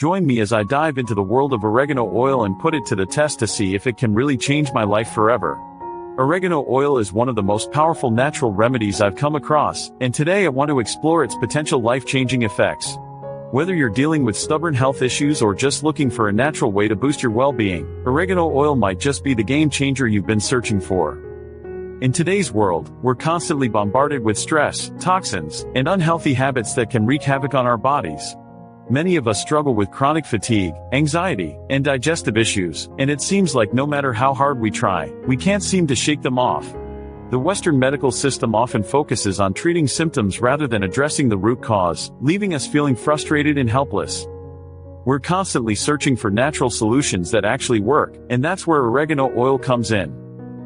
Join me as I dive into the world of oregano oil and put it to the test to see if it can really change my life forever. Oregano oil is one of the most powerful natural remedies I've come across, and today I want to explore its potential life-changing effects. Whether you're dealing with stubborn health issues or just looking for a natural way to boost your well-being, oregano oil might just be the game changer you've been searching for. In today's world, we're constantly bombarded with stress, toxins, and unhealthy habits that can wreak havoc on our bodies. Many of us struggle with chronic fatigue, anxiety, and digestive issues, and it seems like no matter how hard we try, we can't seem to shake them off. The Western medical system often focuses on treating symptoms rather than addressing the root cause, leaving us feeling frustrated and helpless. We're constantly searching for natural solutions that actually work, and that's where oregano oil comes in.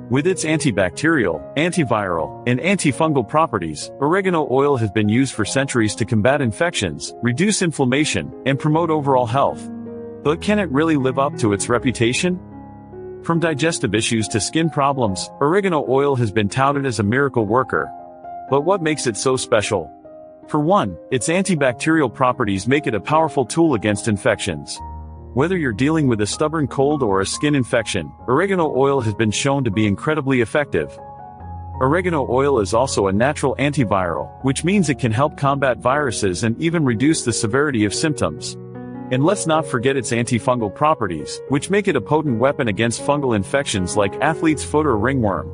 With its antibacterial, antiviral, and antifungal properties, oregano oil has been used for centuries to combat infections, reduce inflammation, and promote overall health. But can it really live up to its reputation? From digestive issues to skin problems, oregano oil has been touted as a miracle worker. But what makes it so special? For one, its antibacterial properties make it a powerful tool against infections. Whether you're dealing with a stubborn cold or a skin infection, oregano oil has been shown to be incredibly effective. Oregano oil is also a natural antiviral, which means it can help combat viruses and even reduce the severity of symptoms. And let's not forget its antifungal properties, which make it a potent weapon against fungal infections like athlete's foot or ringworm.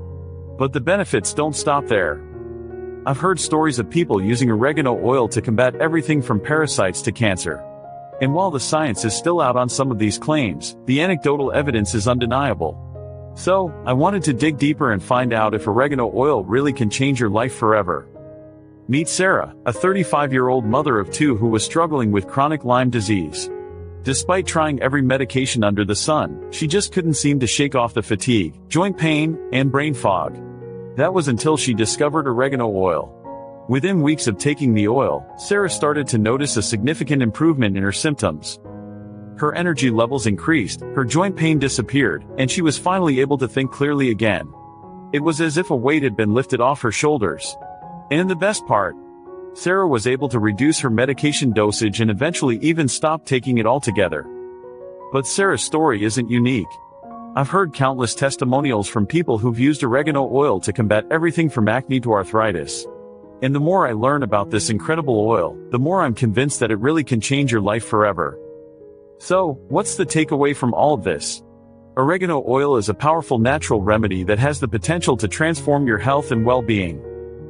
But the benefits don't stop there. I've heard stories of people using oregano oil to combat everything from parasites to cancer. And while the science is still out on some of these claims, the anecdotal evidence is undeniable. So, I wanted to dig deeper and find out if oregano oil really can change your life forever. Meet Sarah, a 35-year-old mother of two who was struggling with chronic Lyme disease. Despite trying every medication under the sun, she just couldn't seem to shake off the fatigue, joint pain, and brain fog. That was until she discovered oregano oil. Within weeks of taking the oil, Sarah started to notice a significant improvement in her symptoms. Her energy levels increased, her joint pain disappeared, and she was finally able to think clearly again. It was as if a weight had been lifted off her shoulders. And the best part, Sarah was able to reduce her medication dosage and eventually even stop taking it altogether. But Sarah's story isn't unique. I've heard countless testimonials from people who've used oregano oil to combat everything from acne to arthritis. And the more I learn about this incredible oil, the more I'm convinced that it really can change your life forever. So, what's the takeaway from all of this? Oregano oil is a powerful natural remedy that has the potential to transform your health and well-being.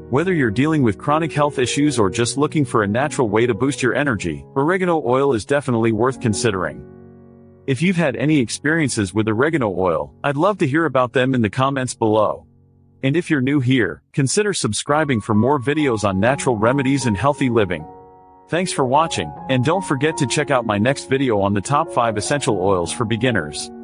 Whether you're dealing with chronic health issues or just looking for a natural way to boost your energy, oregano oil is definitely worth considering. If you've had any experiences with oregano oil, I'd love to hear about them in the comments below. And if you're new here, consider subscribing for more videos on natural remedies and healthy living. Thanks for watching, and don't forget to check out my next video on the top 5 essential oils for beginners.